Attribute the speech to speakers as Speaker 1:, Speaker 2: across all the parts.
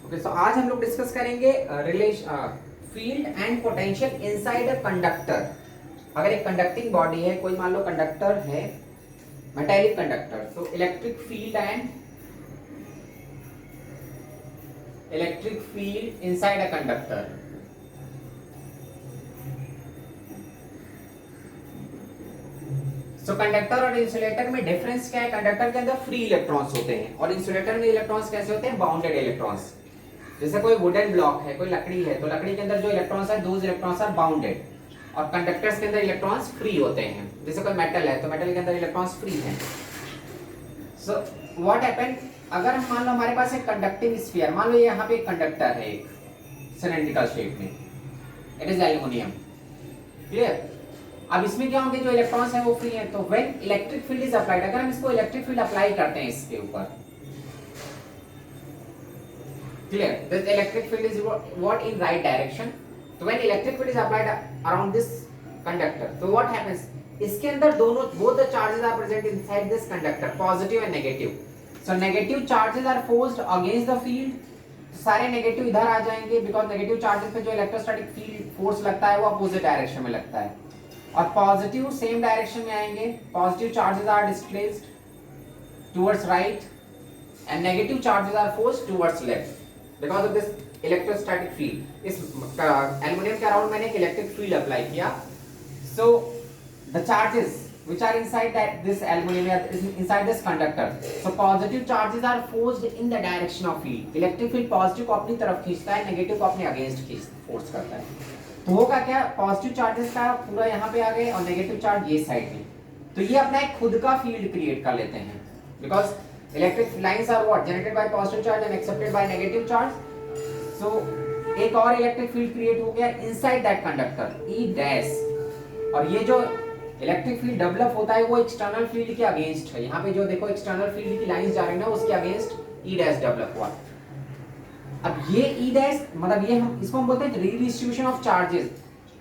Speaker 1: Okay, सो आज हम लोग डिस्कस करेंगे field and potential inside a conductor. अगर एक कंडक्टिंग बॉडी है, कोई मान लो कंडक्टर है, मेटेलिक कंडक्टर, तो electric field inside a conductor. So conductor और इंसुलेटर में डिफरेंस क्या है? कंडक्टर के अंदर फ्री इलेक्ट्रॉन्स होते हैं और इंसुलेटर में इलेक्ट्रॉन्स कैसे होते हैं? Bounded electrons. जैसे कोई वुडन ब्लॉक है, कोई लकड़ी है, तो लकड़ी के अंदर जो इलेक्ट्रॉन्स है, दोज इलेक्ट्रॉन्स आर बाउंडेड, और कंडक्टर्स के अंदर इलेक्ट्रॉन्स फ्री होते हैं। जैसे कोई मेटल है, तो मेटल के अंदर इलेक्ट्रॉन्स फ्री हैं। सो व्हाट हैपन, अगर हम मान लो हमारे पास एक कंडक्टिंग स्फीयर, मान लो यहाँ पे एक कंडक्टर है एक सिलेंड्रिकल शेप में, इट इज एल्युमिनियम, क्लियर। अब इसमें क्या होंगे, जो इलेक्ट्रॉन्स हैं वो फ्री हैं, तो when electric field is applied, अगर हम इसको इलेक्ट्रिक फील्ड अप्लाई करते हैं इसके ऊपर, clear, this electric field is what in right direction, so when electric field is applied around this conductor, so what happens, इसके अंदर दोनों both the charges are present inside this conductor, positive and negative, so negative charges are forced against the field, सारे negative इधर आ जाएंगे, because negative charges पे जो electrostatic field force लगता है वो अपोजिट डायरेक्शन में लगता है, और पॉजिटिव सेम डायरेक्शन में आएंगे, positive charges are displaced towards right and negative charges are forced towards left because of this electrostatic field. इस एल्युमिनियम के अराउंड मैंने एक इलेक्ट्रिक फील्ड अप्लाई किया, so the charges which are inside this aluminum inside this conductor, so positive charges are forced in the direction of field. Electric field positive को अपनी तरफ खींचता है, नेगेटिव को अपने अगेंस्ट फोर्स करता है। तो होगा क्या, पॉजिटिव चार्जेस का पूरा यहाँ पे आ गए और नेगेटिव चार्ज ये साइड में, तो ये अपना एक खुद का फील्ड क्रिएट कर लेते हैं, because electric lines are what generated by positive charge and accepted by negative charge, so एक और इलेक्ट्रिक फील्ड क्रिएट हो गया inside that conductor E dash, और ये जो इलेक्ट्रिक फील्ड डेवलप होता है वो एक्सटर्नल फील्ड के अगेंस्ट है। यहाँ पे जो देखो एक्सटर्नल फील्ड की लाइंस जा रही है ना, उसके अगेंस्ट E डैश डेवलप हुआ। अब ये E डैश मतलब ये हम इसको हम बोलते हैं redistribution of charges,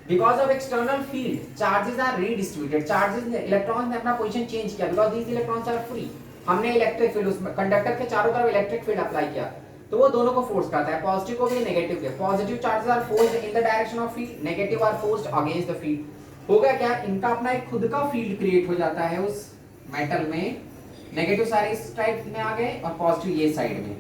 Speaker 1: because of external field charges are redistributed, charges electrons ने अपना पोजीशन चेंज किया, because these electrons are free. हमने इलेक्ट्रिक फील्ड उसमें कंडक्टर के चारों तरफ इलेक्ट्रिक फील्ड अप्लाई किया, तो वो दोनों को फोर्स करता है, पॉजिटिव को भी नेगेटिव को। Positive charges are forced in the direction of field, negative are forced against the field. होगा क्या, इनका अपना एक खुद का फील्ड क्रिएट हो जाता है उस मेटल में, नेगेटिव सारे इस टाइप में आ गए और पॉजिटिव ये साइड में।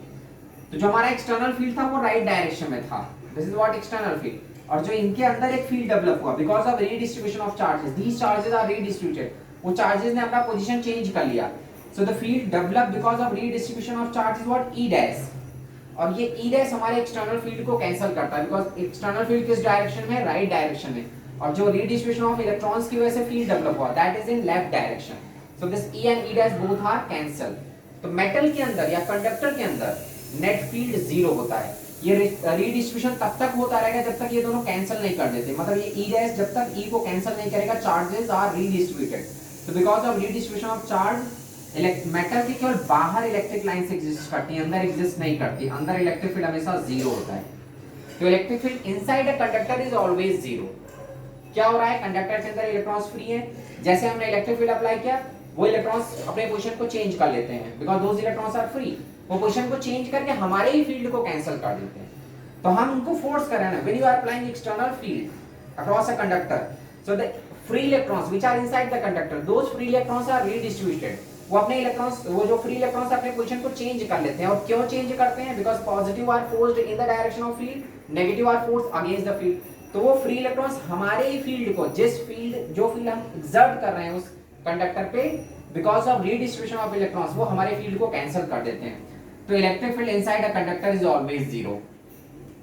Speaker 1: तो जो हमारा एक्सटर्नल फील्ड था वो राइट डायरेक्शन में था, this is what external field, और जो इनके अंदर एक फील्ड डेवलप हुआ because of redistribution of charges, these charges are redistributed, वो चार्जेस ने अपना पोजीशन चेंज कर लिया, so the field developed because of redistribution of charge is what E dash, और ये E dash हमारे एक्सटर्नल फील्ड को कैंसिल करता है, बिकॉज एक्सटर्नल फील्ड किस डायरेक्शन में, राइट डायरेक्शन में, और जो रीडिस्ट्रीब्यूशन ऑफ इलेक्ट्रॉन्स की वजह से फील्ड डेवलप हुआ that is in left direction, so this E and E dash both are cancel. तो मेटल के अंदर या कंडक्टर के अंदर नेट फील्ड जीरो होता है, ये रीडिस्ट्रीब्यूशन तब तक होता रहेगा जब तक ये दोनों कैंसिल नहीं कर देते, मतलब ये E dash जब तक E को कैंसिल नहीं करेगा, चार्जेस आर रीडिस्ट्रीब्यूटेड, तो because of redistribution of charge metal की केवल बाहर इलेक्ट्रिक लाइंस एग्जिस्ट करती हैं, अंदर एग्जिस्ट नहीं करती, अंदर इलेक्ट्रिक फील्ड हमेशा जीरो होता है। तो electric field inside a conductor is always zero. क्या हो रहा है, कंडक्टर के अंदर इलेक्ट्रॉन्स फ्री हैं, जैसे हमने इलेक्ट्रिक फील्ड अप्लाई किया वो इलेक्ट्रॉन्स अपने पोजीशन को चेंज कर लेते हैं, because those electrons are free, वो पोजीशन को चेंज करके हमारे ही फील्ड को कैंसिल कर देते हैं। तो हम उनको फोर्स कर रहे हैं ना, when you are applying external field across a conductor, so the free electrons which are inside the conductor, those free electrons are redistributed, वो अपने इलेक्ट्रॉन्स, वो जो फ्री इलेक्ट्रॉन्स अपने पोजीशन को चेंज कर लेते हैं, और क्यों चेंज करते हैं, because positive are forced in the direction of field, negative are forced against the field, तो वो फ्री इलेक्ट्रॉन्स हमारे ही फील्ड को, जिस फील्ड जो फील्ड हम एक्सर्ट कर रहे हैं उस कंडक्टर पे, because of redistribution of electrons, वो हमारे फील्ड को कैंसिल कर देते हैं। तो electric field inside a conductor is always zero,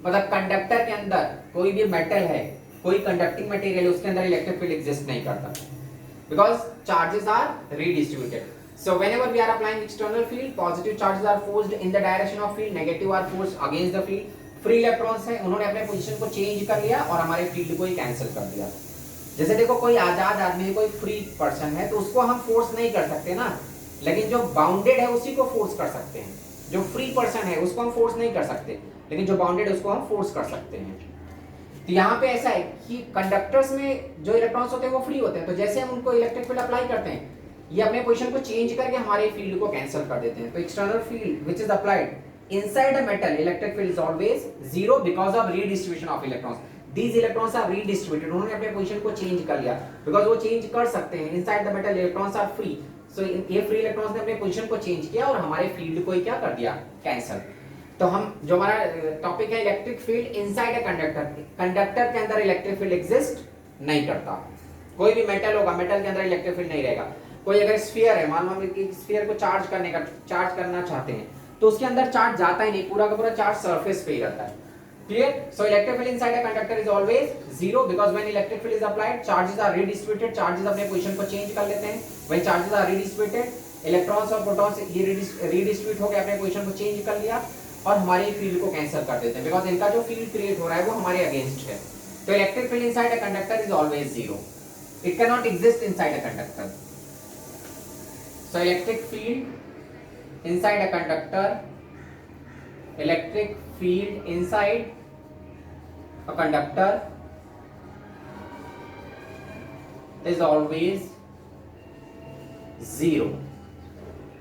Speaker 1: मतलब कंडक्टर के अंदर कोई भी मेटल है, कोई कंडक्टिंग मटेरियल है, उसके अंदर इलेक्ट्रिक फील्ड एग्जिस्ट नहीं करता, because charges are redistributed. So whenever we are applying external field, positive charges are forced in the direction of field, negative are forced against the field. Free electrons हैं, उन्होंने अपने position को change कर लिया और हमारे फील्ड को ही cancel कर दिया। जैसे देखो कोई आजाद आदमी है, कोई फ्री पर्सन है, तो उसको हम फोर्स नहीं कर सकते ना, लेकिन जो बाउंडेड है उसी को फोर्स कर सकते हैं। जो फ्री पर्सन है उसको हम फोर्स नहीं कर सकते, लेकिन जो बाउंडेड है उसको हम फोर्स कर सकते हैं। तो यहाँ पे ऐसा है कि कंडक्टर्स में जो इलेक्ट्रॉन्स होते हैं वो फ्री होते हैं, तो जैसे हम उनको इलेक्ट्रिक फील्ड अप्लाई करते हैं, ये अपने पोजीशन को चेंज करके हमारे फील्ड को कैंसिल कर देते हैं। तो external field which is applied inside a metal electric field is always zero because of redistribution of electrons. These electrons are redistributed. उन्होंने अपने पोजीशन को चेंज कर लिया because वो चेंज कर सकते हैं. Inside the metal electrons are free. So ये फ्री इलेक्ट्रॉन्स ने अपने पोजीशन को चेंज किया और हमारे फील्ड को ही क्या कर दिया, कैंसिल. तो हम जो हमारा टॉपिक है electric field inside a conductor. Conductor के अंदर इलेक्ट्रिक फील्ड एग्जिस्ट नहीं करता. कोई भी मेटल होगा, मेटल के अंदर इलेक्ट्रिक फील्ड नहीं रहेगा. कोई अगर स्फीयर है, मान लो हम एक स्फीयर को चार्ज करना चाहते हैं तो उसके अंदर चार्ज जाता ही नहीं, पूरा का पूरा चार्ज सरफेस पे ही रहता है. Clear? So electric field inside a conductor is always zero because when electric field is applied, charges are redistributed. Charges अपने पोजीशन को चेंज कर लेते हैं. When charges are redistributed, electrons और protons ये redistribute होकर अपने पोजीशन को चेंज कर लिया और हमारे फील्ड को कैंसिल कर देते हैं because इनका जो फील्ड क्रिएट हो रहा है वो हमारे अगेंस्ट है. तो electric field inside a conductor is always zero. It cannot exist inside a conductor. So electric field inside a conductor, electric field inside a conductor is always zero.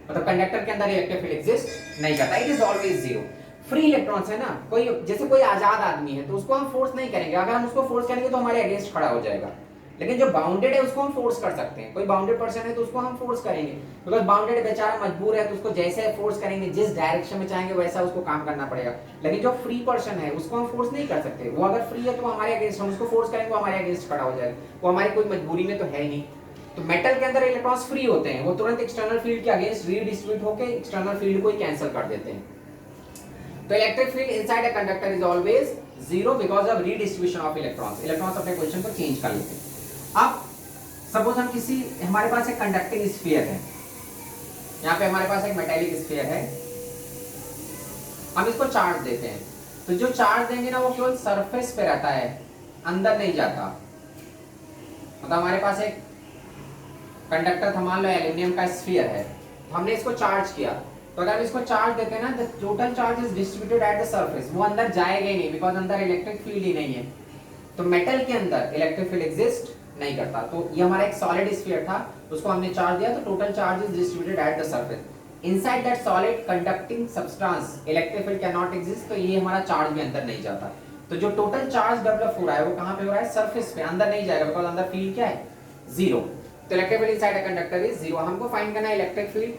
Speaker 1: मतलब conductor के अंदर इलेक्ट्रिक फील्ड एग्जिस्ट नहीं करता. It is always zero. Free electrons है ना, कोई जैसे कोई आजाद आदमी है तो उसको हम फोर्स नहीं करेंगे. अगर हम उसको फोर्स करेंगे तो हमारे अगेंस्ट खड़ा हो जाएगा. लेकिन जो बाउंडेड है उसको हम फोर्स कर सकते हैं. कोई बाउंडेड पर्सन है तो उसको हम फोर्स करेंगे बिकॉज बाउंडेड बेचारा मजबूर है तो उसको जैसे फोर्स करेंगे, जिस डायरेक्शन में चाहेंगे वैसा उसको काम करना पड़ेगा. लेकिन जो फ्री पर्सन है उसको हम फोर्स नहीं कर सकते. वो अगर फ्री है तो हमारे अगेंस्ट, हम उसको फोर्स करेंगे वो हमारे अगेंस्ट खड़ा हो जाएगा. वो हमारी कोई मजबूरी में तो है ही नहीं. तो मेटल के अंदर इलेक्ट्रॉन्स फ्री होते हैं, वो तुरंत एक्सटर्नल फील्ड के अगेंस्ट रीडिस्ट्रीब्यूट होकर एक्सटर्नल फील्ड को ही कैंसिल कर देते हैं. तो electric field inside a conductor is always zero because of redistribution of electrons. Electrons अपने पोजीशन को चेंज कर लेते हैं. अब सपोज हम हमारे पास एक कंडक्टिंग स्फीयर है. यहाँ पे हमारे पास एक मेटेलिक स्फीयर है. हम इसको चार्ज देते हैं तो जो चार्ज देंगे ना वो केवल सरफेस पे रहता है, अंदर नहीं जाता. मतलब हमारे पास एक कंडक्टर था, मान लो एल्यूमिनियम का स्फीयर है, हमने इसको चार्ज किया तो अगर हम इसको चार्ज देते हैं ना the total charge is distributed at the surface. वो अंदर जाएगा ही नहीं बिकॉज अंदर इलेक्ट्रिक फील्ड ही नहीं है. तो मेटल के अंदर इलेक्ट्रिक फील्ड एग्जिस्ट नहीं करता. तो ये हमारा एक सॉलिड स्फीयर था, उसको हमने चार्ज दिया तो total charge is distributed at the surface. Inside that solid conducting substance electric field can not exist. तो ये हमारा चार्ज भी अंदर नहीं जाता. तो जो टोटल चार्ज डेवलप हो रहा है वो कहां पे हो रहा है, सरफेस पे, अंदर नहीं जाएगा बिकॉज अंदर फील्ड क्या है, जीरो. तो electric field inside a conductor is zero. हमको फाइंड करना है इलेक्ट्रिक फील्ड.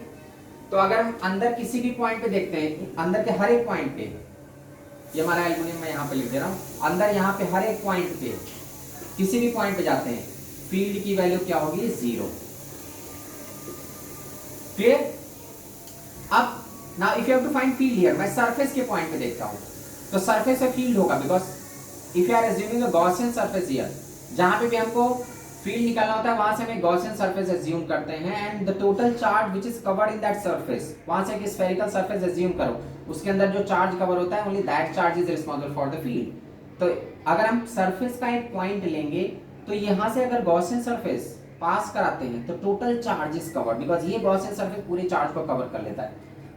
Speaker 1: तो अगर हम अंदर किसी भी पॉइंट पे देखते हैं, अंदर के हर एक पॉइंट पे, ये हमारा एल्यूमिनियम मैं यहाँ पे लिख दे रहा हूँ, अंदर यहाँ पे हर एक पॉइंट पे किसी भी पॉइंट पे जाते हैं फील्ड की वैल्यू क्या होगी, जीरो. क्लियर? अब now if you have to find field here, मैं सरफेस के पॉइंट पे देखता हूं तो सरफेस पे फील्ड होगा because if you are assuming a Gaussian surface here, जहां पे भी हमको फील्ड निकालना होता है वहां से हमें गॉसियन सरफेस अज्यूम करते हैं and the total charge which is covered in that surface, वहां से एक स्फेरिकल सरफेस अज्यूम करो, उसके अंदर जो चार्ज कवर होता है only that charge is responsible for the field. तो अगर हम सरफेस का एक पॉइंट लेंगे तो यहां से अगर गॉसियन सरफेस पास कराते हैं तो total charge is covered because ये गॉसियन सरफेस पूरे चार्ज को कवर कर लेता है.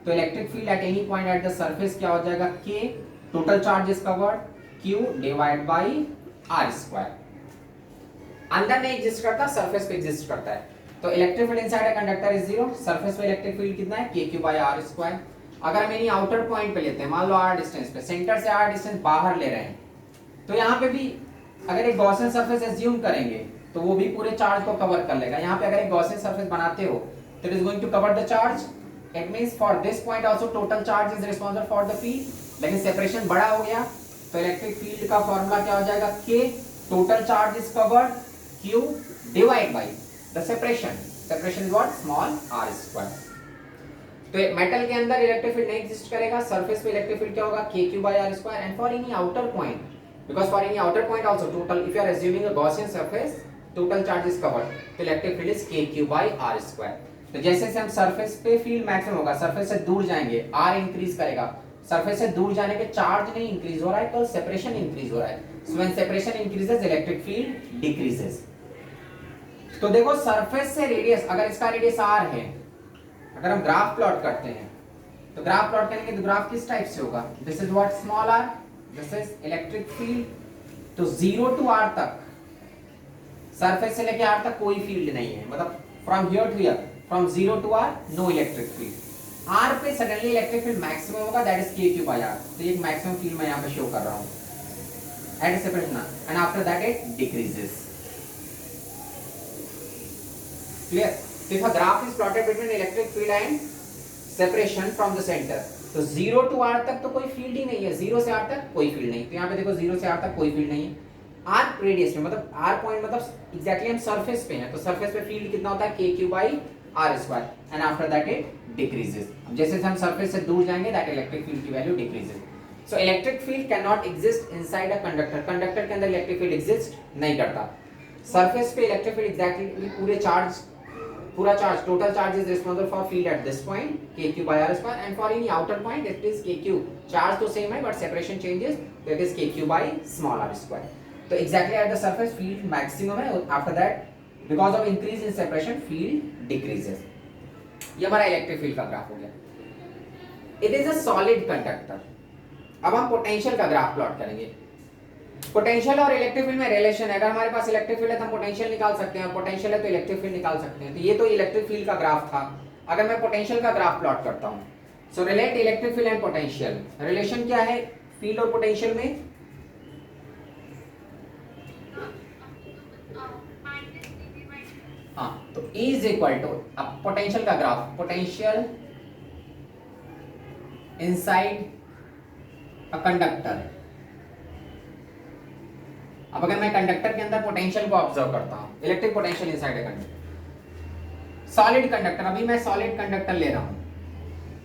Speaker 1: तो electric field at any point eight the surface क्या हो जाएगा, k total charge is covered q divide by r square. अंदर नहीं एग्जिस्ट करता, सरफेस पे एग्जिस्ट करता है. तो electric field inside a conductor is zero. Surface पे इलेक्ट्रिक फील्ड कितना है, kq बाय r स्क्वायर. अगर हम इन्हीं आउटर पॉइंट पे लेते हैं, मान लो r डिस्टेंस पे, सेंटर से r डिस्टेंस बाहर ले रहे हैं, तो यहाँ पे भी अगर एक गॉसियन सरफेस अज्यूम करेंगे तो वो भी पूरे चार्ज को कवर कर लेगा. यहाँ पे अगर एक गॉसियन सरफेस बनाते हो तो it is going to cover the charge. It means for this point also total charge is responsible for the field. लेकिन सेपरेशन बड़ा हो गया तो इलेक्ट्रिक फील्ड का फॉर्मूला क्या हो जाएगा, k total charge is covered q divide by the separation. Separation is what, small r square. तो मेटल के अंदर इलेक्ट्रिक फील्ड नहीं एग्जिस्ट करेगा, सरफेस पे इलेक्ट्रिक फील्ड क्या होगा, kq by r square. And for any outer point, because for any outer point also total, if you are assuming a Gaussian surface, total charge is covered, तो electric field is kq by r square. तो जैसे से हम surface पे field maximum होगा, surface से दूर जाएंगे r इंक्रीज करेगा. सरफेस से दूर जाने पे चार्ज नहीं इंक्रीज हो रहा है, तो सेपरेशन इंक्रीज हो रहा है. So when separation increases electric field decreases. तो देखो सरफेस से रेडियस, अगर इसका रेडियस r है, अगर हम ग्राफ प्लॉट करते हैं तो ग्राफ प्लॉट करेंगे तो ग्राफ किस टाइप से होगा, this is what, small r, this is electric field. तो 0 टू r तक, सरफेस से लेके r तक कोई फील्ड नहीं है, मतलब from here to here, from 0 to r no electric field. R पे सडनली इलेक्ट्रिक फील्ड मैक्सिमम होगा, that is k q by r. तो ये मैक्सिमम फील्ड मैं यहाँ पे शो कर रहा हूँ at separation, and after that it decreases. Clear? So if a graph is plotted between electric field and separation from the center, तो 0 to r तक तो कोई फील्ड ही नहीं है, 0 से r तक कोई फील्ड नहीं। तो यहाँ पे देखो 0 से r तक कोई फील्ड नहीं है। r रेडियस में मतलब r पॉइंट मतलब एग्जैक्टली हम सरफेस पे हैं, तो सरफेस पे फील्ड कितना होता है, k q by r square, and after that it decreases. अब जैसे हम सरफेस से दूर जाएंगे दैट इलेक्ट्रिक फील्ड की value decreases. So electric field can not exist inside a conductor, conductor के अंदर इलेक्ट्रिक फील्ड एग्जिस्ट नहीं करता। सरफेस पे इलेक्ट्रिक फील्ड एग्जैक्टली पूरा charge total charge is responsible for field at this point kq by r square, and for any outer point it is kq, charge तो same है but separation changes, so it is kq by small r square। तो exactly at the surface field maximum है, after that because of increase in separation field decreases। ये हमारा electric field का graph हो गया। it is a solid conductor। अब हम potential का ग्राफ प्लॉट करेंगे। पोटेंशियल और इलेक्ट्रिक फील्ड में रिलेशन है, अगर हमारे पास इलेक्ट्रिक फील्ड है तो हम पोटेंशियल निकाल सकते हैं, और पोटेंशियल है तो इलेक्ट्रिक फील्ड निकाल सकते हैं। तो ये तो इलेक्ट्रिक फील्ड का ग्राफ था। अगर मैं पोटेंशियल का ग्राफ प्लॉट करता हूं, so relate electric field and potential. Relation क्या है फील्ड और पोटेंशियल में? हाँ, तो E इज इक्वल टू, अब पोटेंशियल का graph, potential inside a conductor. अब अगर मैं कंडक्टर के अंदर पोटेंशियल को ऑब्जर्व करता हूं, electric potential inside a conductor, solid conductor, अभी मैं सॉलिड कंडक्टर ले रहा हूं,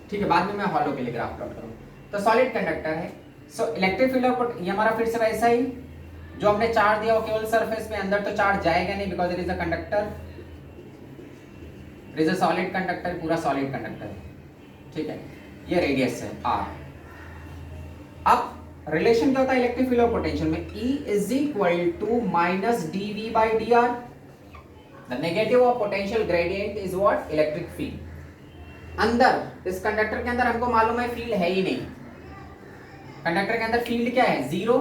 Speaker 1: ठीक है, बाद में मैं हॉलो के लिए ग्राफ प्लॉट करूंगा। तो सॉलिड कंडक्टर है, सो इलेक्ट्रिक फील्ड और ये हमारा फिर से वैसा ही, जो हमने चार्ज दिया वो केवल सरफेस में, अंदर तो चार्ज जाएगा नहीं because it is a conductor, it is a solid conductor, पूरा सॉलिड कंडक्टर है, ठीक है। ये रेडियस है r। अब रिलेशन क्या होता है इलेक्ट्रिक फील्ड और पोटेंशियल में? E is equal to minus dv by dr। The negative of potential gradient is what? Electric field. अंदर इस कंडक्टर के अंदर हमको मालूम है फील्ड है ही नहीं, कंडक्टर के अंदर फील्ड क्या है? जीरो।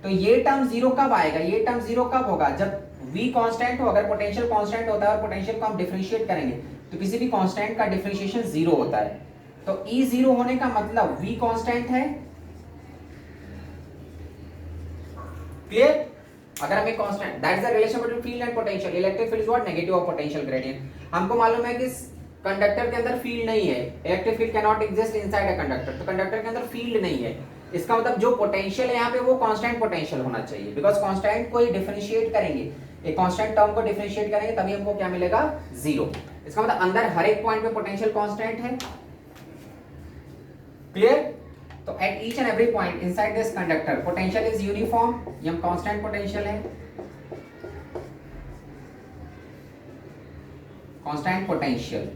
Speaker 1: तो ये टर्म जीरो कब आएगा? ये टर्म जीरो कब होगा? जब v कांस्टेंट हो। अगर पोटेंशियल कांस्टेंट होता है और पोटेंशियल को हम डिफरेंशिएट करेंगे तो किसी भी कांस्टेंट का डिफरेंशिएशन जीरो होता है। तो E जीरो होने का मतलब v कांस्टेंट है, क्लियर? अगर हमें constant, that is the relation between field and potential. Electric field is what? Negative of potential gradient. हमको मालूम है कि कंडक्टर के अंदर फील्ड नहीं है, electric field can not exist inside a conductor. तो कंडक्टर के अंदर फील्ड नहीं है, इसका मतलब जो पोटेंशियल है यहाँ पे वो कांस्टेंट पोटेंशियल होना चाहिए, बिकॉज कांस्टेंट को ही डिफरेंशिएट करेंगे, एक कांस्टेंट टर्म को डिफरेंशिएट करेंगे तभी हमको क्या मिलेगा? जीरो। इसका मतलब अंदर हर एक पॉइंट पे पोटेंशियल कांस्टेंट है, क्लियर? तो at each and every point inside this conductor potential is uniform, ये हम constant potential है, constant potential,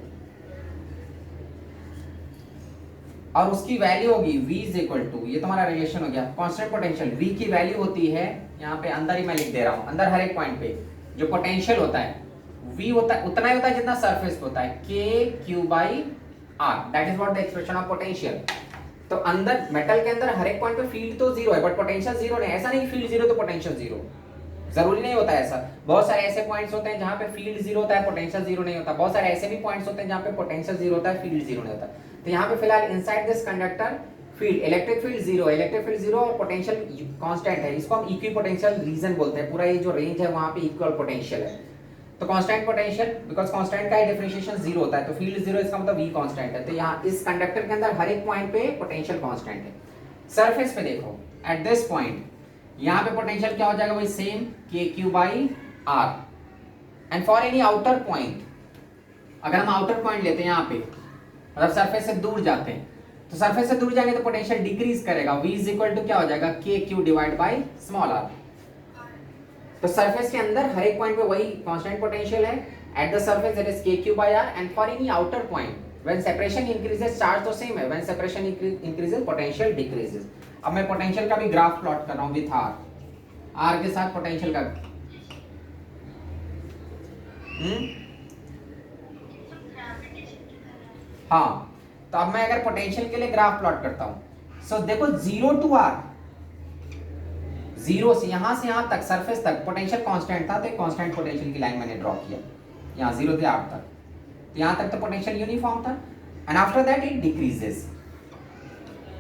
Speaker 1: और उसकी वैल्यू होगी v इज इक्वल टू, ये तुम्हारा रिलेशन हो गया constant potential। v की वैल्यू होती है, यहाँ पे अंदर ही मैं लिख दे रहा हूँ, अंदर हर एक पॉइंट पे जो पोटेंशियल होता है v होता है उतना ही होता है जितना सरफेस पे होता है, k q by r, that is what the expression of potential. तो अंदर मेटल के अंदर हर एक पॉइंट पे फील्ड तो जीरो है बट पोटेंशियल जीरो नहीं। ऐसा नहीं फील्ड जीरो तो पोटेंशियल जीरो, जरूरी नहीं होता है ऐसा। बहुत सारे ऐसे पॉइंट्स होते हैं जहां पे फील्ड जीरो होता है, पोटेंशियल जीरो नहीं होता। बहुत सारे ऐसे भी पॉइंट्स होते हैं जहां पे पोटेंशियल जीरो होता है, फील्ड जीरो नहीं होता। तो यहाँ पे फिलहाल inside this conductor field, electric field zero है, इलेक्ट्रिक फील्ड जीरो और पोटेंशियल कांस्टेंट है। इसको हम इक्विपोटेंशियल रीजन बोलते हैं, पूरा ये जो रेंज है वहां पे इक्वल पोटेंशियल है। तो कांस्टेंट पोटेंशियल, बिकॉज कांस्टेंट का डिफरेंशिएशन जीरो होता है, तो फील्ड जीरो, इसका मतलब v कांस्टेंट है। तो यहाँ इस कंडक्टर के अंदर हर एक पॉइंट पे पोटेंशियल कांस्टेंट है। सरफेस पे देखो एट दिस पॉइंट, यहाँ पे पोटेंशियल क्या हो जाएगा? वही same k q by r। And for any outer point, अगर हम आउटर पॉइंट लेते हैं यहाँ पे, मतलब सरफेस से दूर जाते हैं, तो सरफेस से दूर जाएंगे तो पोटेंशियल डिक्रीज करेगा, v इज इक्वल टू क्या हो जाएगा? k q divide by small r। तो सरफेस के अंदर हर एक पॉइंट पे वही कांस्टेंट पोटेंशियल है, at the surface that is k q by r, and for any outer point when separation increases charge तो सेम है, when separation increases potential decreases. अब मैं पोटेंशियल का भी ग्राफ प्लॉट कर रहा हूं विद r के साथ पोटेंशियल का। हाँ, तो अब मैं अगर पोटेंशियल के लिए ग्राफ प्लॉट करता हूं, सो देखो 0 टू r, जीरो से यहां तक सरफेस तक पोटेंशियल कांस्टेंट था, तो एक कांस्टेंट पोटेंशियल की लाइन मैंने ड्रॉ किया यहाँ 0 से r तक। तो यहाँ तक तो पोटेंशियल यूनिफॉर्म था, and after that it decreases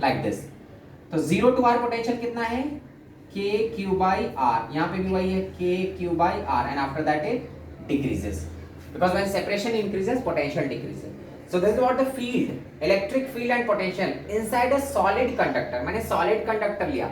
Speaker 1: like this. तो 0 to r पोटेंशियल कितना है, k q by r, यहाँ पे भी वही है k q by r, and after that it decreases because when separation increases potential decreases. So this is what the field, electric field and potential inside a solid conductor. मैंने solid conductor लिया,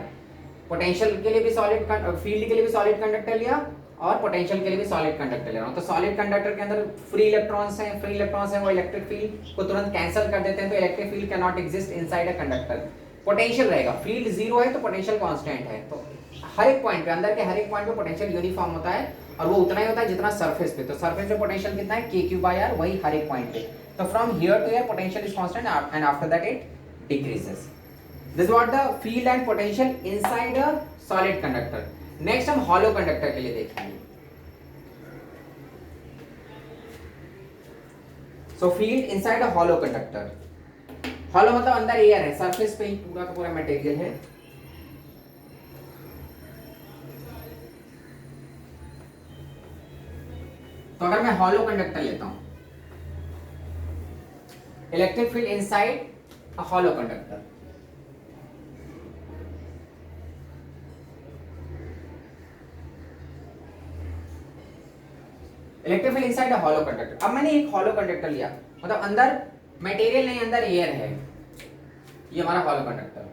Speaker 1: potential के लिए भी solid, field के लिए भी solid conductor लिया और पोटेंशियल के लिए भी सॉलिड कंडक्टर ले रहा हूँ। तो सॉलिड कंडक्टर के अंदर फ्री इलेक्ट्रॉन्स हैं, वो इलेक्ट्रिक फील्ड को तुरंत कैंसिल कर देते हैं, तो electric field can not exist inside a conductor. Potential रहेगा, फील्ड जीरो है तो पोटेंशियल कांस्टेंट है, तो हर एक पॉइंट पे, अंदर के हर एक पॉइंट पे पोटेंशियल यूनिफॉर्म होता है और वो उतना ही होता है जितना सरफेस पे। तो सरफेस पे पोटेंशियल कितना है, k q by r, वही हर एक पॉइंट पे। तो from here to here potential is constant and after that it decreases. This is what the field and potential inside a solid conductor. Next हम hollow conductor के लिए देखेंगे। So field inside a hollow conductor. Hollow मतलब अंदर air है, surface पे ही पूरा का पूरा मटेरियल है। तो अगर मैं hollow conductor लेता हूं, electric field inside a hollow conductor, electric field inside a hollow conductor. अब मैंने एक हॉलो कंडक्टर लिया, मतलब अंदर मटेरियल नहीं, अंदर एयर है, ये हमारा हॉलो कंडक्टर,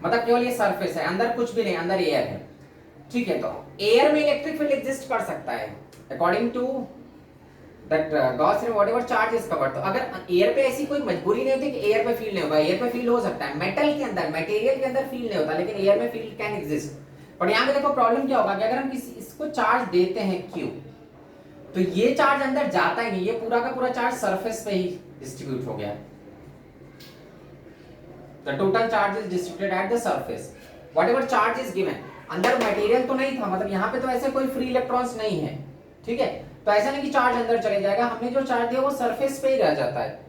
Speaker 1: मतलब केवल ये सरफेस है, अंदर कुछ भी नहीं, अंदर एयर है, ठीक है। तो एयर में इलेक्ट्रिक फील्ड एग्जिस्ट कर सकता है according to that Gauss whatever charge is covered. तो अगर एयर पे ऐसी कोई मजबूरी नहीं होती कि एयर पे फील्ड नहीं होगा, एयर पे फील्ड हो सकता है, मेटल के अंदर, मटेरियल के अंदर फील्ड नहीं होता, लेकिन एयर में फील्ड कैन एग्जिस्ट। पर यहाँ पे देखो प्रॉब्लम क्या होगा कि अगर हम इसको चार्ज देते हैं Q, तो ये चार्ज अंदर जाता ही नहीं, ये पूरा का पूरा चार्ज सरफेस पे ही डिस्ट्रीब्यूट हो गया। The total charge is distributed at the surface, whatever charge is given. अंदर मटेरियल तो नहीं था, मतलब यहाँ पे तो ऐसे कोई फ्री इलेक्ट्रॉन्स नहीं है, ठीक है। तो ऐसा नहीं कि चार्ज अंदर चले जाएगा, हमने जो चार्ज दिया वो सरफेस पे ही रह जाता है।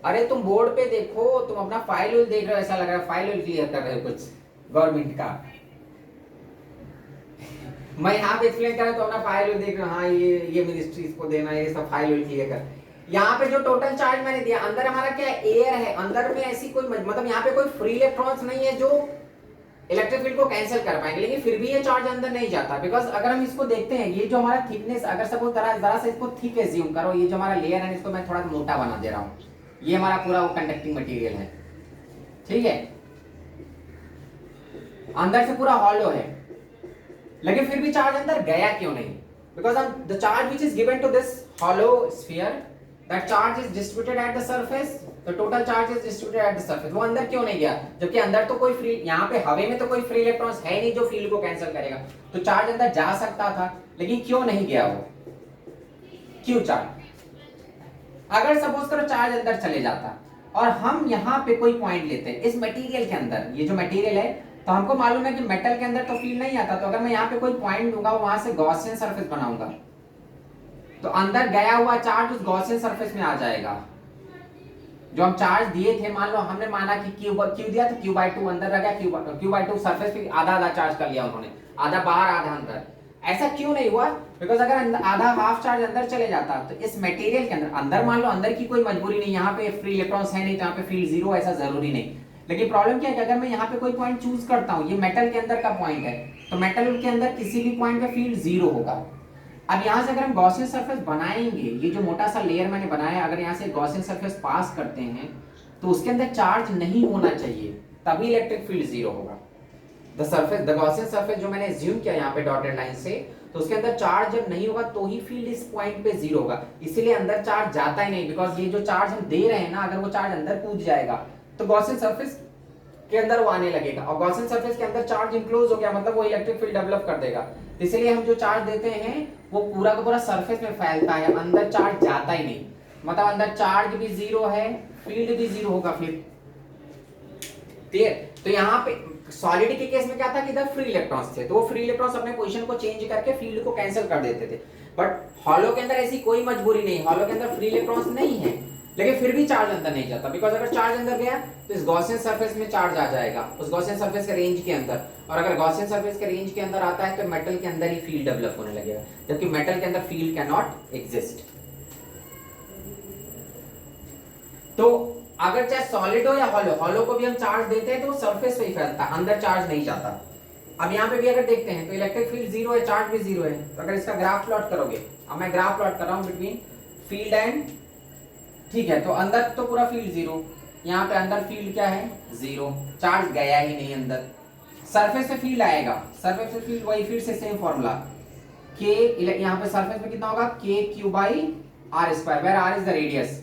Speaker 1: अरे तुम बोर्ड पे देखो, तुम अपना फाइल देख रहे हो, ऐसा लग रहा है फाइल क्लियर कर रहे हो कुछ गवर्नमेंट का। मैं यहाँ पे एक्सप्लेन कर रहा हूँ तो अपना फाइल देख रहा हूँ, हाँ ये मिनिस्ट्रीज को देना, ये सब फाइल क्लियर कर। यहाँ पे जो टोटल चार्ज मैंने दिया, अंदर हमारा क्या एयर है, अंदर में ऐसी कोई मतलब यहाँ पे कोई फ्री इलेक्ट्रॉन्स नहीं है जो इलेक्ट्रिक फील्ड को कैंसिल कर पाएंगे, लेकिन फिर भी ये चार्ज अंदर नहीं जाता। बिकॉज अगर हम इसको देखते हैं, ये जो हमारा थिकनेस, अगर सपोज जरा सा इसको थिक एज्यूम करो, ये जो हमारा लेयर है इसको मैं थोड़ा मोटा बना दे रहा हूँ, ये हमारा पूरा वो कंडक्टिंग मटेरियल है, ठीक है, अंदर से पूरा हॉलो है, लेकिन फिर भी चार्ज अंदर गया क्यों नहीं? Because the charge which is given to this hollow sphere, that charge is distributed at the surface, the total charge is distributed at the surface. वो अंदर क्यों नहीं गया? जबकि अंदर तो कोई फ्री, यहाँ पे हवा में तो कोई फ्री इलेक्ट्रॉन्स है नहीं जो फील्ड को कैंसिल करेगा, तो चार्ज अंदर जा सकता था, लेकिन क्यों नहीं गया वो? क्यों चार्ज? अगर सपोज करो चार्ज अंदर चले जाता और हम यहाँ पे कोई पॉइंट लेते हैं इस मटेरियल के अंदर, ये जो मटेरियल है, तो हमको मालूम है कि मेटल के अंदर तो फील्ड नहीं आता, तो अगर मैं यहाँ पे कोई पॉइंट दूंगा, वहां से गॉसियन सरफेस बनाऊंगा, तो अंदर गया हुआ चार्ज उस गॉसियन सरफेस में आ जाएगा। जो हम चार्ज दिए थे, मान लो हमने माना कि क्यू दिया तो Q/2 अंदर रह गया, Q/2 सरफेस पे आधा चार्ज कर लिया उन्होंने, आधा बाहर आधा अंदर। ऐसा क्यों नहीं हुआ? बिकॉज अगर आधा हाफ चार्ज अंदर चले जाता तो इस मटेरियल के अंदर मान लो अंदर की कोई मजबूरी नहीं, यहाँ पे फ्री इलेक्ट्रॉन्स है नहीं, तो यहाँ पे फील्ड जीरो, ऐसा जरूरी नहीं। लेकिन प्रॉब्लम क्या है कि अगर मैं यहाँ पे कोई पॉइंट चूज करता हूँ, ये मेटल के अंदर का पॉइंट है, तो मेटल के अंदर किसी भी पॉइंट पे फील्ड जीरो होगा। अब यहाँ से अगर हम गॉसियन सरफेस बनाएंगे, ये जो मोटा सा लेयर मैंने बनाया, अगर यहाँ से गॉसियन सरफेस पास करते हैं तो उसके अंदर चार्ज नहीं होना चाहिए, तभी इलेक्ट्रिक फील्ड जीरो होगा। The surface, the Gaussian surface जो मैंने एज्यूम किया यहाँ पे डॉटेड लाइन से, तो उसके अंदर चार्ज जब नहीं होगा तो ही फील्ड इस पॉइंट पे जीरो होगा, इसीलिए अंदर चार्ज जाता ही नहीं। बिकॉज ये जो चार्ज हम दे रहे हैं ना, अगर वो चार्ज अंदर कूद जाएगा तो गॉसियन सरफेस के अंदर वो आने लगेगा, और गॉसियन सरफेस के अंदर चार्ज इनक्लोज हो गया, मतलब वो इलेक्ट्रिक फील्ड डेवलप कर देगा। तो इसलिए हम जो चार्ज देते हैं वो पूरा का पूरा सरफेस में फैलता है, अंदर चार्ज जाता ही नहीं, मतलब अंदर चार्ज भी जीरो है, फील्ड भी जीरो होगा फिर। क्लियर? तो यहाँ पे सॉलिड के केस में क्या था कि इधर फ्री इलेक्ट्रॉन्स थे, तो वो फ्री इलेक्ट्रॉन्स अपने पोजीशन को चेंज करके फील्ड को कैंसिल कर देते थे। बट हॉलो के अंदर ऐसी कोई मजबूरी नहीं, हॉलो के अंदर फ्री इलेक्ट्रॉन्स नहीं है, लेकिन फिर भी चार्ज अंदर नहीं जाता। बिकॉज अगर चार्ज अंदर गया तो इस गॉसियन सरफेस में चार्ज आ जाएगा, उस गॉसियन सरफेस के रेंज के अंदर, और अगर गॉसियन सरफेस के रेंज के अंदर आता है तो मेटल के अंदर ही फील्ड डेवलप होने लगेगा, जबकि मेटल के अंदर फील्ड कैन नॉट एग्जिस्ट। तो अगर चाहे सॉलिड हो या हॉलो, हॉलो को भी हम चार्ज देते हैं तो सरफेस पे ही फैलता है, अंदर चार्ज नहीं जाता। अब यहाँ पे भी अगर देखते हैं तो इलेक्ट्रिक फील्ड जीरो है, चार्ज भी जीरो है। तो अगर इसका ग्राफ प्लॉट करोगे, अब मैं ग्राफ प्लॉट कर रहा हूँ बिटवीन फील्ड एंड, ठीक है, तो अंदर तो पूरा फील्ड जीरो, यहाँ पे अंदर फील्ड क्या है जीरो, चार्ज गया ही नहीं अंदर। सरफेस पे फील्ड आएगा, सरफेस पे फील्ड वही फिर से सेम फॉर्मूला के, यहाँ पे सरफेस पे कितना होगा k q by r square, where r is the radius.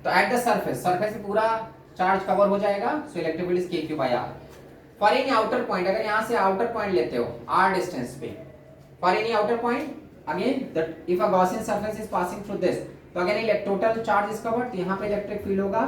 Speaker 1: तो एट द सरफेस, सरफेस पे पूरा चार्ज कवर हो जाएगा, so electric field is k q by r. For any outer point, अगर यहां से आउटर पॉइंट लेते हो आर डिस्टेंस पे, for any outer point again that if a Gaussian surface is passing through this, तो again total charge is covered, तो यहां पे इलेक्ट्रिक फील्ड होगा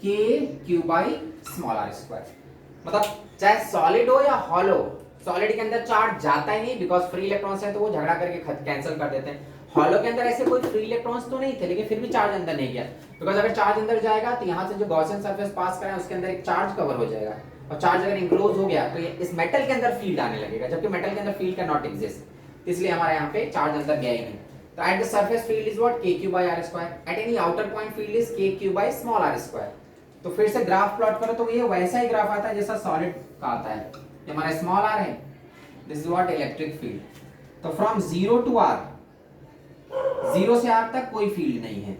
Speaker 1: k q by small r square. मतलब चाहे सॉलिड हो या हॉलो, सॉलिड के अंदर चार्ज जाता ही नहीं बिकॉज फ्री इलेक्ट्रॉन्स है तो वो झगड़ा करके कैंसिल कर देते हैं। हॉलो के अंदर ऐसे कोई फ्री इलेक्ट्रॉन्स तो नहीं थे, लेकिन फिर भी चार्ज अंदर नहीं गया, बिकॉज अगर चार्ज अंदर जाएगा तो यहाँ से जो गॉसियन सरफेस पास करें उसके अंदर एक चार्ज कवर हो जाएगा, और चार्ज अगर इंक्लोज हो गया तो ये इस मेटल के अंदर फील्ड आने लगेगा, जबकि मेटल के अंदर फील्ड कैन नॉट एग्जिस्ट, इसलिए हमारे यहाँ पे चार्ज अंदर गया ही नहीं। तो at the surface field is what k q by r square, at any outer point field is k q by small r square. तो फिर से ग्राफ प्लॉट करो तो ये वैसा ही ग्राफ आता है जैसा सॉलिड का आता है, ये हमारा स्मॉल आर है, this is what electric field. तो from zero to r, zero से आर तक कोई फील्ड नहीं है,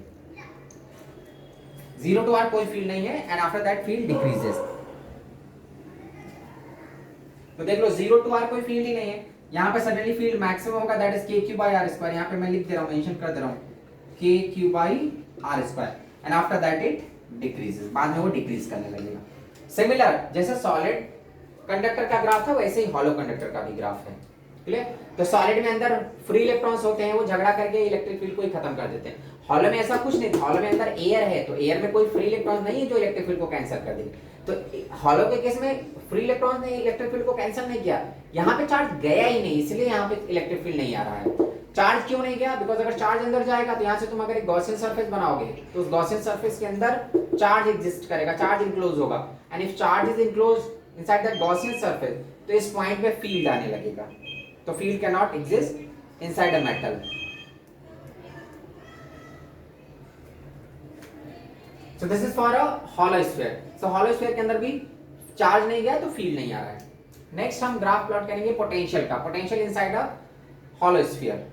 Speaker 1: जीरो टू आर कोई फील्ड नहीं है, and after that field decreases. तो देख लो जीरो टू आर कोई फील्ड ही नहीं है, यहाँ पे सडनली फील्ड मैक्सिमम होगा, that is k q by r square, यहाँ पे मैं लिख दे रहा हूँ, मेंशन कर दे रहा हूँ k q by r square, and after that it decreases, बाद में वो डिक्रीज करने लगेगा। सिमिलर जैसे सॉलिड कंडक्टर का ग्राफ था वैसे ही हॉलो कंडक्टर का भी ग्राफ है, क्लियर। तो सॉलिड में अंदर फ्री इलेक्ट्रॉन्स होते हैं, वो झगड़ा करके इलेक्ट्रिक फील्ड को ही खत्म कर देते हैं। हॉलो में ऐसा कुछ नहीं, हॉलो में अंदर एयर है, तो एयर में कोई फ्री इलेक्ट्रॉन नहीं है जो इलेक्ट्रिक फील्ड को कैंसिल कर देंगे। तो हॉलो के केस में फ्री इलेक्ट्रॉन ने इलेक्ट्रिक फील्ड को कैंसिल नहीं किया, यहाँ पे चार्ज गया ही नहीं, इसलिए यहाँ पे इलेक्ट्रिक फील्ड नहीं आ रहा है। चार्ज क्यों नहीं गया, बिकॉज अगर चार्ज अंदर जाएगा तो यहाँ से तुम अगर एक गॉसियन सरफेस बनाओगे तो उस गॉसियन सरफेस के अंदर चार्ज एग्जिस्ट करेगा, चार्ज इनक्लोज होगा, and if charge is enclose inside that Gaussian surface, तो इस पॉइंट पे फील्ड आने लगेगा, तो field can not exist inside a metal. So this is for a hollow sphere. So hollow sphere के अंदर भी चार्ज नहीं गया तो फील्ड नहीं आ रहा है। नेक्स्ट हम ग्राफ प्लॉट करेंगे पोटेंशियल का, potential inside a hollow sphere.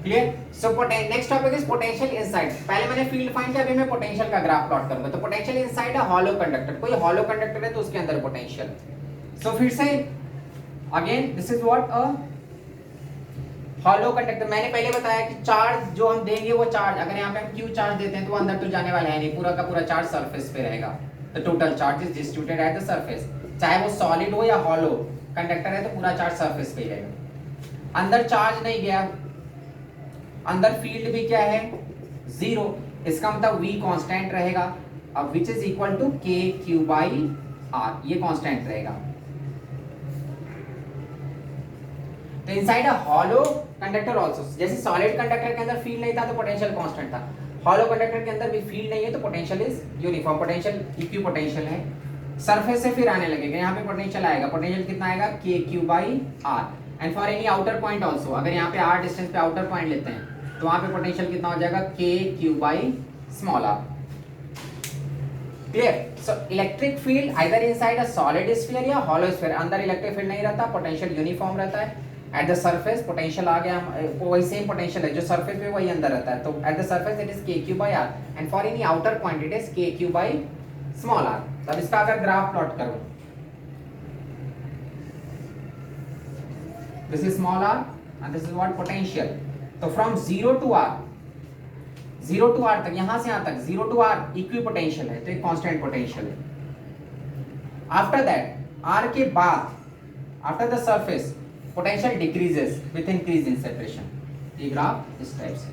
Speaker 1: Clear. So next topic is potential inside. पहले मैंने फील्ड फाइंड किया, अभी मैं पोटेंशियल का ग्राफ प्लॉट करूंगा। तो potential inside a hollow conductor, कोई हॉलो कंडक्टर है तो उसके अंदर पोटेंशियल। सो फिर से again this is what a hollow conductor. मैंने पहले बताया कि चार्ज जो हम देंगे वो चार्ज, अगर यहाँ पे हम क्यू चार्ज देते हैं तो वो अंदर तो जाने वाला है नहीं, पूरा का पूरा चार्ज सरफेस पे रहेगा। The total charge is distributed at the surface, चाहे वो सॉलिड हो या हॉलो कंडक्टर है तो पूरा चार्ज सरफेस पे ही रहेगा। अंदर चार्ज नहीं गया, अंदर फील्ड भी क्या है जीरो, इसका मतलब v कांस्टेंट रहेगा, अब विच इज इक्वल टू के क्यू बाई आर, ये कांस्टेंट रहेगा। तो inside a hollow conductor also, जैसे सॉलिड कंडक्टर के अंदर फील्ड नहीं था तो पोटेंशियल कांस्टेंट था, हॉलो कंडक्टर के अंदर भी फील्ड नहीं है तो potential is uniform, potential equi potential है। सरफेस से फिर आने लगेगा, यहाँ पे पोटेंशियल आएगा, पोटेंशियल कितना आएगा k q by r. And for any outer point also, अगर यहाँ पे आर डिस्टेंस पे आउटर पॉइंट लेते हैं तो वहां पे पोटेंशियल कितना हो जाएगा k q by small r. Clear. So electric field either inside a solid sphere या हॉलो स्फीयर, अंदर इलेक्ट्रिक फील्ड नहीं रहता, पोटेंशियल यूनिफॉर्म रहता है। एट द सरफेस पोटेंशियल आ गया, वही सेम पोटेंशियल है जो सरफेस पे वही अंदर रहता है, तो at the surface it is k q by r, and for any outer point it is k q by small r. तब इसका अगर ग्राफ प्लॉट करूं, this is small r and this is what potential. So from 0 to r, 0 to r तक, यहां से यहां तक 0 to r equi potential है, तो एक कांस्टेंट पोटेंशियल है। आफ्टर दैट r के बाद after the surface potential decreases with increase in separation. ये ग्राफ इस टाइप से,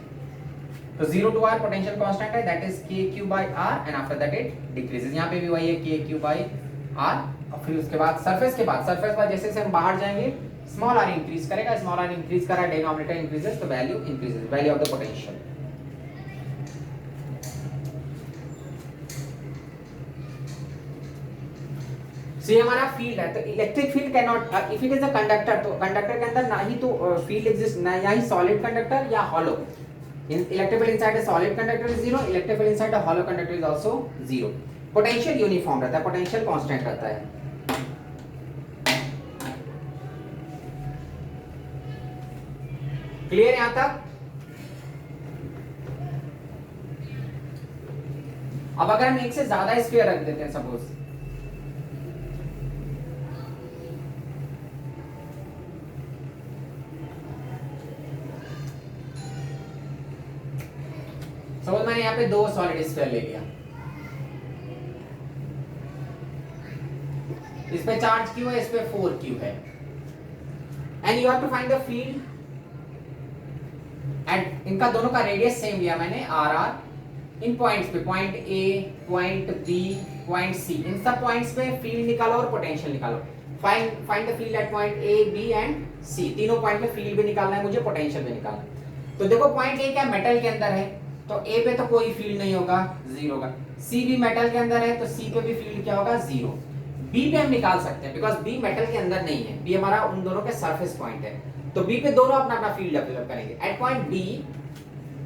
Speaker 1: तो 0 टू r पोटेंशियल कांस्टेंट है, that is kq by r and after that it decreases. यहां पे भी वही है kq by r, और फिर उसके बाद सरफेस पर जैसे जैसे हम बाहर जाएंगे स्मॉल r इंक्रीज करेगा, स्मॉल r इंक्रीज करा, डिनोमिनेटर इंक्रीजेस, तो value increases, value of the potential. So ये हमारा फील्ड है, तो electric field can not, if it is a conductor, तो कंडक्टर के अंदर ना ही तो फील्ड एग्जिस्ट, ना या ही सॉलिड कंडक्टर या hollow. In electric field inside a solid conductor is 0, electric field inside a hollow conductor is also 0। Potential uniform रहता है, पोटेंशियल कांस्टेंट रहता है। क्लियर यहां तक? अब अगर हम एक से ज्यादा स्फीयर रख देते हैं सपोज, सपोज मैंने यहाँ पे 2 सॉलिड स्फीयर ले लिया, इस पे चार्ज क्यू है, इस पे 4q है, and you have to find the field and इनका दोनों का रेडियस सेम लिया मैंने r इन पॉइंट्स पे, point A, point B, point C, इन सब पॉइंट्स पे फील्ड निकालो और पोटेंशियल निकालो। Find the field at point A, B and C, तीनों पॉइंट पे फील्ड भी निकालना है मुझे, पोटेंशियल भी निकालना है। तो देखो पॉइंट A क्या मेटल के अंदर है, तो A पे तो कोई फील्ड नहीं होगा, 0 होगा। C भी मेटल के अंदर है, तो C पे भी फील्ड क्या होगा, 0। B पे हम निकाल सकते हैं बिकॉज B मेटल के अंदर नहीं है, B हमारा उन दोनों के सरफेस पॉइंट है, तो B पे दोनों अपना अपना फील्ड डेवलप करेंगे। एट पॉइंट B,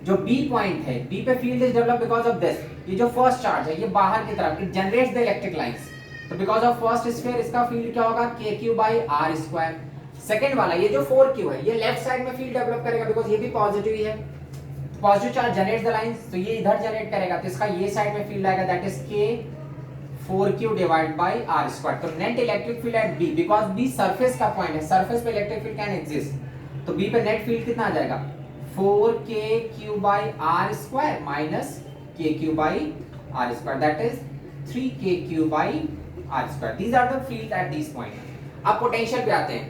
Speaker 1: जो B पॉइंट है, B पे field is develop because of this, ये जो फर्स्ट चार्ज है ये बाहर की तरफ, it generates the electric lines, तो बिकॉज ऑफ फर्स्ट स्फीयर इसका फील्ड क्या होगा, kq by r square. Second वाला ये जो 4q है, ये लेफ्ट साइड में फील्ड डेवलप करेगा बिकॉज ये भी पॉजिटिव ही है, positive charge generates the lines, तो ये इधर जनरेट करेगा, तो इसका ये साइड में फील्ड आएगा, that is k 4q divide by r square. तो net electric field at B, because B surface का पॉइंट है, सरफेस पे इलेक्ट्रिक फील्ड कैन एग्जिस्ट, तो B पे नेट फील्ड कितना आ जाएगा, 4kq by r square minus kq by r square, that is 3kq by r square. These are the field at this point. अब potential पे आते हैं,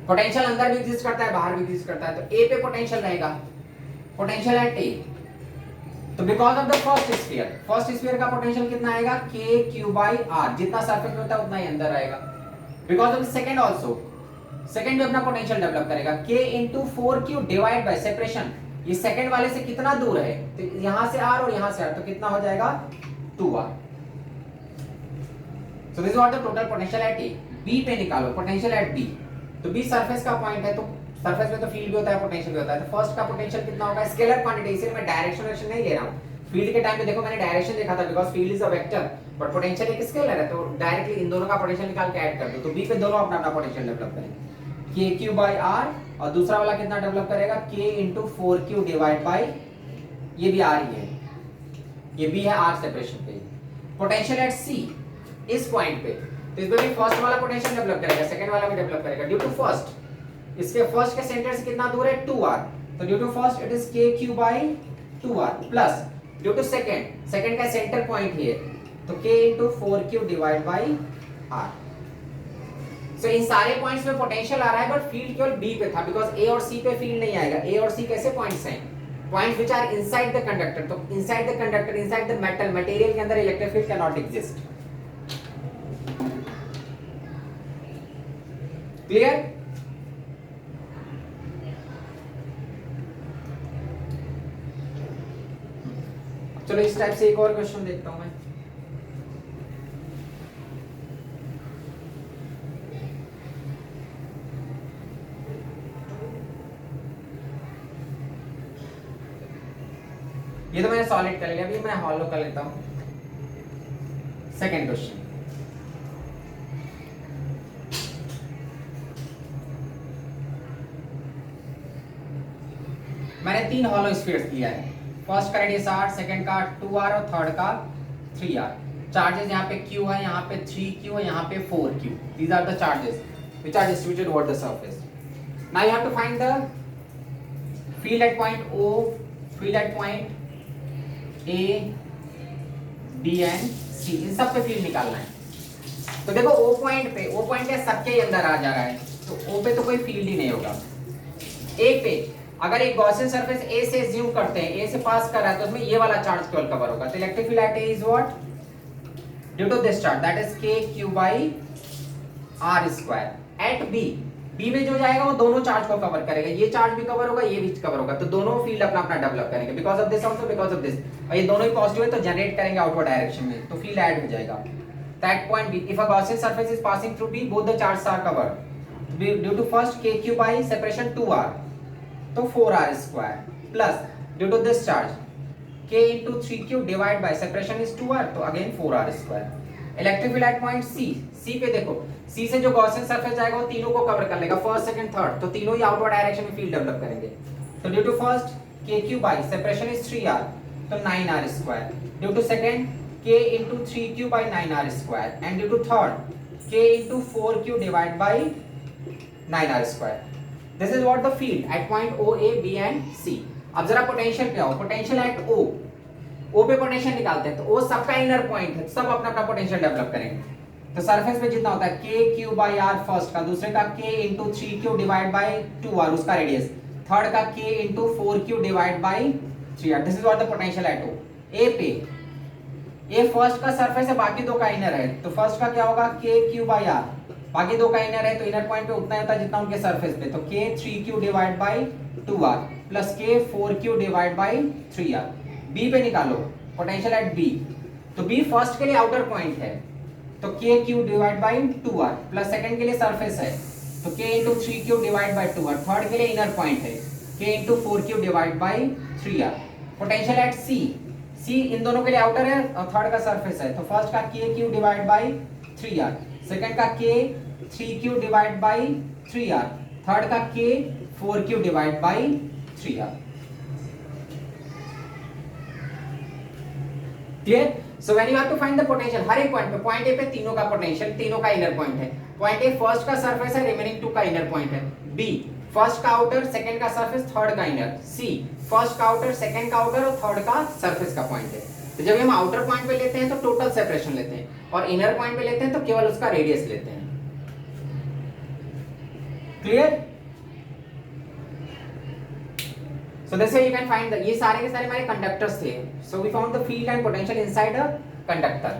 Speaker 1: पोटेंशियल अंदर भी एग्जिस्ट करता है, बाहर भी एग्जिस्ट करता है, तो A पे पोटेंशियल रहेगा, पोटेंशियल एट A, तो because of the first sphere का पोटेंशियल कितना आएगा, kq by r, जितना सरफेस में होता है उतना ही अंदर आएगा। Because of the second also, second भी अपना पोटेंशियल डेवलप करेगा, k into 4q divide by separation, ये सेकंड वाले से कितना दूर है, तो यहां से r और यहां से r, तो कितना हो जाएगा 2r। So this what the total potential at A। B पे निकालो पोटेंशियल एट B, तो B सरफेस का पॉइंट है, तो सरफेस में तो फील्ड भी होता है, पोटेंशियल भी होता है, तो फर्स्ट का पोटेंशियल कितना होगा, स्केलर क्वांटिटी, इसे मैं डायरेक्शन नहीं ले रहा हूं। फील्ड के टाइम पे देखो मैंने डायरेक्शन देखा था because field is a vector, but potential एक स्केलर है, तो डायरेक्टली इन दोनों का पोटेंशियल निकाल के ऐड कर दो, तो B पे दोनों अपना अपना पोटेंशियल डेवलप करेंगे, kq by r, और दूसरा वाला कितना डेवलप करेगा, k into 4q divide bye, ये भी r ही है, ये भी है r सेपरेशन पे। पोटेंशियल एट C, इस पॉइंट पे, तो इस पे भी फर्स्ट वाला पोटेंशियल डेवलप करेगा, सेकंड वाला भी डेवलप करेगा, ड्यू टू फर्स्ट, इसके फर्स्ट के सेंटर से कितना दूर है, 2r, तो due to first it is kq by 2r plus due to second का सेंटर पॉइंट ही है, तो k into 4q divide by r। So इन सारे पॉइंट्स में पोटेंशियल आ रहा है, बट फील्ड केवल B पे था बिकॉज़ A और C पे फील्ड नहीं आएगा। A और C कैसे पॉइंट्स हैं, points which are inside the conductor, तो inside the conductor, inside the metal, material के अंदर electric field can not exist. Clear? चलो इस टाइप से एक और क्वेश्चन देखता हूं मैं। ये तो मैंने सॉलिड कर लिया, अभी मैं हॉलो कर लेता हूं। सेकंड क्वेश्चन, मैंने 3 हॉलो स्फीयर्स लिया है, फर्स्ट का रेडियस r, सेकंड का 2r और थर्ड का 3r। चार्जेस यहाँ पे q है, यहाँ पे 3q है, यहाँ पे 4q। These are the charges which are distributed over the surface. Now you have to find the field at point O, field at point A B and C, इन सब पे फील्ड निकालना है। तो देखो ओ पॉइंट पे सबके अंदर आ जा रहा है, तो ओ पे तो कोई फील्ड ही नहीं होगा। ए पे अगर एक गॉसियन सरफेस ए से ज्यूम करते हैं, ए से पास कर रहा है, तो उसमें ये वाला चार्ज केवल कवर होगा। तो electric field at A is what, due to this charge, that is k q by r square. At B, B में जो जाएगा वो दोनों चार्ज को कवर करेगा, ये चार्ज भी कवर होगा, ये भी कवर होगा, तो दोनों फील्ड अपना अपना डेवलप करेंगे because of this also, because of this, और ये दोनों ही पॉजिटिव है तो जनरेट करेंगे आउटवर्ड डायरेक्शन में, तो फील्ड ऐड हो जाएगा। That point B, if a Gaussian surface is passing through B, both the charges are covered due to first k q by separation 2r, तो 4r square, plus due to this charge k into 3q divide by separation is 2r, तो again 4r square. Electric field at point C, C पे देखो, सी से जो Gaussian surface जाएगा वो तीनों को कवर कर लेगा, फर्स्ट सेकंड थर्ड, तो तीनों ही आउटवर्ड डायरेक्शन में फील्ड डेवलप करेंगे। तो due to first kq by separation is 3r, तो 9r square, due to second k into 3q by 9r square, and due to third k into 4q divide by 9r square. This is what the field at point O A B and C। अब जरा potential पे आओ, potential at O, O पे potential निकालते हैं, तो O सबका inner point है, सब अपना अपना पोटेंशियल डेवलप करेंगे। तो सरफेस पे जितना होता है k q by r first का, दूसरे का k into 3q divide bye 2r उसका रेडियस, थर्ड का k into 4q divide by 3r, this is what the potential at O। A पे, A फर्स्ट का सरफेस है, बाकी दो का इनर है, तो फर्स्ट का क्या होगा k q by r, बाकी दो का इनर है तो इनर पॉइंट पे उतना ही होता है जितना उनके सरफेस पे, तो k 3q divide bye 2r plus k 4q divide by 3r। B पे निकालो पोटेंशियल एट B, तो B फर्स्ट के लिए आउटर पॉइंट है, तो k q divide bye 2r, plus second के लिए सरफेस है, तो k into 3q divide bye 2r, third के लिए इनर पॉइंट है, k into 4q divide by 3r। Potential at C, C इन दोनों के लिए आउटर है और थर्ड का सरफेस है, तो फर्स्ट का k q divide by 3r, second का k 3q divide by 3r, third का k 4q divide by 3r। Clear? So when you have to find the potential, हर एक पॉइंट पे, पॉइंट ए पे तीनों का पोटेंशियल, तीनों का इनर पॉइंट है, पॉइंट ए फर्स्ट का सरफेस है, रिमेनिंग टू का इनर पॉइंट है, बी फर्स्ट का आउटर, सेकंड का सरफेस, थर्ड का इनर, सी फर्स्ट का आउटर, सेकंड का आउटर और थर्ड का सरफेस का पॉइंट है। तो जब हम आउटर पॉइंट पे लेते हैं तो टोटल सेपरेशन लेते हैं, और इनर पॉइंट पे लेते हैं तो केवल उसका रेडियस लेते हैं। Clear? So this way you can find the, ये सारे के सारे हमारे कंडक्टर्स थे, so we found the field and potential inside a conductor।